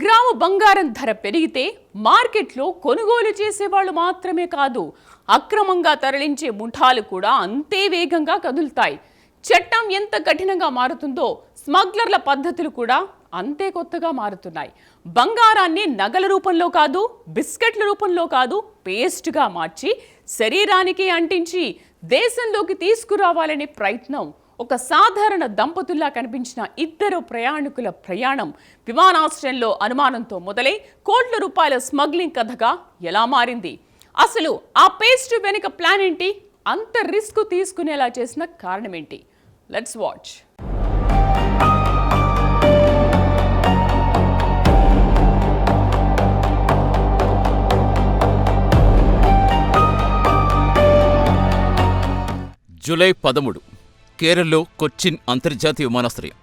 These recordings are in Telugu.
గ్రాము బంగారం ధర పెరిగితే మార్కెట్లో కొనుగోలు చేసేవాళ్ళు మాత్రమే కాదు, అక్రమంగా తరలించే ముఠాలు కూడా అంతే వేగంగా కదులుతాయి. చట్టం ఎంత కఠినంగా మారుతుందో స్మగ్లర్ల పద్ధతులు కూడా అంతే కొత్తగా మారుతున్నాయి. బంగారాన్ని నగల రూపంలో కాదు, బిస్కెట్ల రూపంలో కాదు, పేస్ట్గా మార్చి శరీరానికి అంటించి దేశంలోకి తీసుకురావాలనే ప్రయత్నం. ఒక సాధారణ దంపతుల్లా కనిపించిన ఇద్దరు ప్రయాణికుల ప్రయాణం విమానాశ్రయంలో అనుమానంతో మొదలై కోట్ల రూపాయల స్మగ్లింగ్ కథగా ఎలా మారింది? అసలు ఆ పేస్ట్ వెనుక ప్లాన్ ఏంటి? అంత రిస్క్ తీసుకునేలా చేసిన కారణం ఏంటి? Let's watch. జూలై 13 కేరళలో కొచ్చిన్ అంతర్జాతీయ విమానాశ్రయం.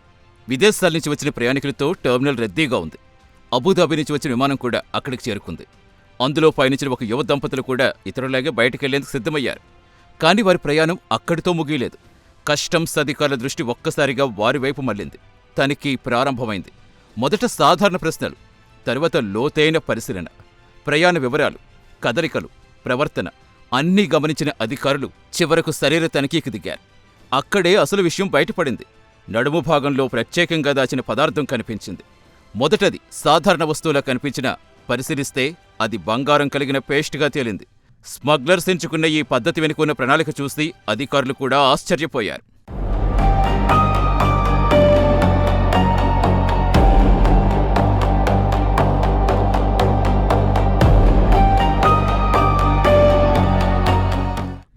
విదేశాల నుంచి వచ్చిన ప్రయాణికులతో టెర్మినల్ రద్దీగా ఉంది. అబుదాబి నుంచి వచ్చిన విమానం కూడా అక్కడికి చేరుకుంది. అందులో పయనించిన ఒక యువ దంపతులు కూడా ఇతరులాగే బయటకెళ్లేందుకు సిద్ధమయ్యారు. కానీ వారి ప్రయాణం అక్కడితో ముగియలేదు. కస్టమ్స్ అధికారుల దృష్టి ఒక్కసారిగా వారి వైపు మళ్లింది. తనిఖీ ప్రారంభమైంది. మొదట సాధారణ ప్రశ్నలు, తరువాత లోతైన పరిశీలన. ప్రయాణ వివరాలు, కదలికలు, ప్రవర్తన అన్నీ గమనించిన అధికారులు చివరకు శరీర తనిఖీకి దిగారు. అక్కడే అసలు విషయం బయటపడింది. నడుము భాగంలో ప్రత్యేకంగా దాచిన పదార్థం కనిపించింది. మొదటది సాధారణ వస్తువులా కనిపించినా పరిశీలిస్తే అది బంగారం కలిగిన పేస్ట్గా తేలింది. స్మగ్లర్స్ ఎంచుకున్న ఈ పద్ధతి వెనుకున్న ప్రణాళిక చూసి అధికారులు కూడా ఆశ్చర్యపోయారు.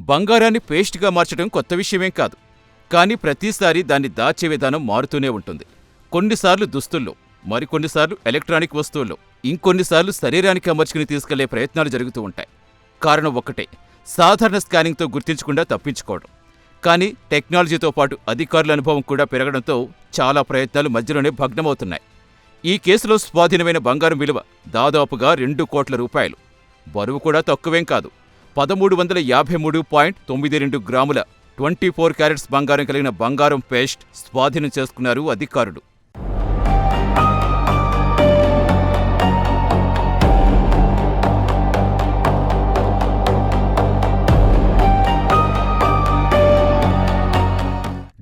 బంగారాన్ని పేస్ట్గా మార్చడం కొత్త విషయమేం కాదు. కానీ ప్రతిసారి దాన్ని దాచే విధానం మారుతూనే ఉంటుంది. కొన్నిసార్లు దుస్తుల్లో, మరికొన్నిసార్లు ఎలక్ట్రానిక్ వస్తువుల్లో, ఇంకొన్నిసార్లు శరీరానికి అమర్చుకుని తీసుకెళ్లే ప్రయత్నాలు జరుగుతూ ఉంటాయి. కారణం ఒక్కటే, సాధారణ స్కానింగ్తో గుర్తించకుండా తప్పించుకోవడం. కానీ టెక్నాలజీతో పాటు అధికారుల అనుభవం కూడా పెరగడంతో చాలా ప్రయత్నాలు మధ్యలోనే భగ్నమవుతున్నాయి. ఈ కేసులో స్వాధీనమైన బంగారం విలువ దాదాపుగా 2 కోట్ల రూపాయలు. బరువు కూడా తక్కువేం కాదు. 1353.92 గ్రాముల 24 క్యారెట్స్ బంగారం కలిగిన బంగారం పేస్ట్ స్వాధీనం చేసుకున్నారు అధికారులు.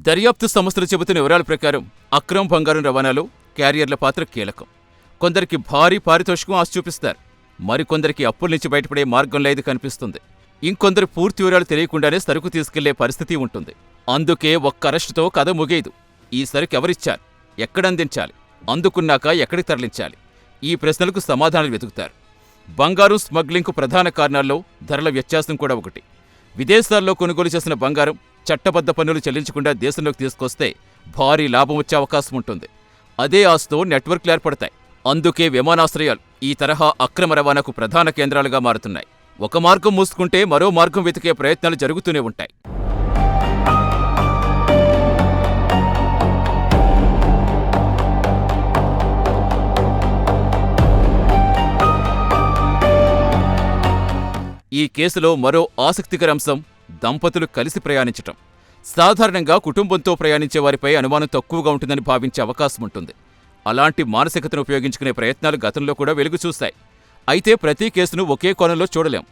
దర్యాప్తు సంస్థలు చెబుతున్న వివరాల ప్రకారం అక్రమ బంగారం రవాణాలో క్యారియర్ల పాత్ర కీలకం. కొందరికి భారీ పారితోషికం ఆశ చూపిస్తారు. మరికొందరికి అప్పుల నుంచి బయటపడే మార్గం లేదు కనిపిస్తుంది. ఇంకొందరు పూర్తి వివరాలు తెలియకుండానే సరుకు తీసుకెళ్లే పరిస్థితి ఉంటుంది. అందుకే ఒక్క అరెస్టుతో కథ ముగియదు. ఈ సరుకు ఎవరిచ్చారు, ఎక్కడందించాలి, అందుకున్నాక ఎక్కడికి తరలించాలి? ఈ ప్రశ్నలకు సమాధానాలు వెతుకుతారు. బంగారం స్మగ్లింగ్కు ప్రధాన కారణాల్లో ధరల వ్యత్యాసం కూడా ఒకటి. విదేశాల్లో కొనుగోలు చేసిన బంగారం చట్టబద్ధ పన్నులు చెల్లించకుండా దేశంలోకి తీసుకొస్తే భారీ లాభం వచ్చే అవకాశం ఉంటుంది. అదే ఆస్తో నెట్వర్క్లు ఏర్పడతాయి. అందుకే విమానాశ్రయాలు ఈ తరహా అక్రమ రవాణాకు ప్రధాన కేంద్రాలుగా మారుతున్నాయి. ఒక మార్గం మూసుకుంటే మరో మార్గం వెతికే ప్రయత్నాలు జరుగుతూనే ఉంటాయి. ఈ కేసులో మరో ఆసక్తికర అంశం దంపతులు కలిసి ప్రయాణించటం. సాధారణంగా కుటుంబంతో ప్రయాణించే వారిపై అనుమానం తక్కువగా ఉంటుందని భావించే అవకాశం ఉంటుంది. అలాంటి మానసికతను ఉపయోగించుకునే ప్రయత్నాలు గతంలో కూడా వెలుగు చూశాయి. అయితే ప్రతి కేసును ఒకే కోణంలో చూడలేం.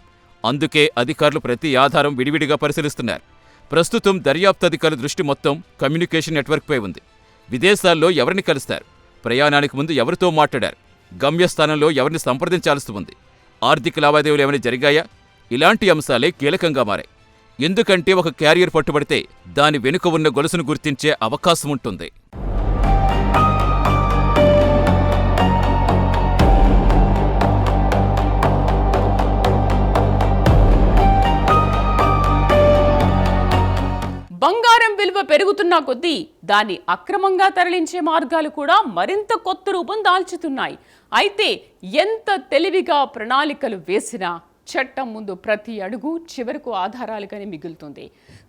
అందుకే అధికారులు ప్రతి ఆధారం విడివిడిగా పరిశీలిస్తున్నారు. ప్రస్తుతం దర్యాప్తు అధికారుల దృష్టి మొత్తం కమ్యూనికేషన్ నెట్వర్క్పై ఉంది. విదేశాల్లో ఎవరిని కలుస్తారు, ప్రయాణానికి ముందు ఎవరితో మాట్లాడారు, గమ్యస్థానంలో ఎవరిని సంప్రదించాల్సి ఉంది, ఆర్థిక లావాదేవీలు ఏమైనా జరిగాయా? ఇలాంటి అంశాలే కీలకంగా మారాయి. ఎందుకంటే ఒక క్యారియర్ పట్టుబడితే దాని వెనుక ఉన్న గొలుసును గుర్తించే అవకాశం ఉంటుంది. బంగారం విలువ పెరుగుతున్న కొద్దీ దాన్ని అక్రమంగా తరలించే మార్గాలు కూడా మరింత కొత్త రూపం దాల్చుతున్నాయి. అయితే ఎంత తెలివిగా ప్రణాళికలు వేసినా చట్టం ముందు ప్రతి అడుగు చివరకు ఆధారాలుగానే మిగులుతుంది.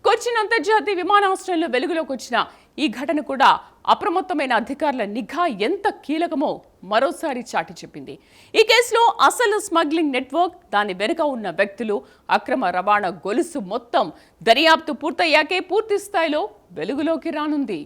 కొచ్చిన్ అంతర్జాతీయ విమానాశ్రయంలో వెలుగులోకి వచ్చిన ఈ ఘటన కూడా అప్రమత్తమైన అధికారుల నిఘా ఎంత కీలకమో మరోసారి చాటి చెప్పింది. ఈ కేసులో అసలు స్మగ్లింగ్ నెట్వర్క్, దాని వెనుక ఉన్న వ్యక్తులు, అక్రమ రవాణా గొలుసు మొత్తం దర్యాప్తు పూర్తయ్యాకే పూర్తి స్థాయిలో వెలుగులోకి రానుంది.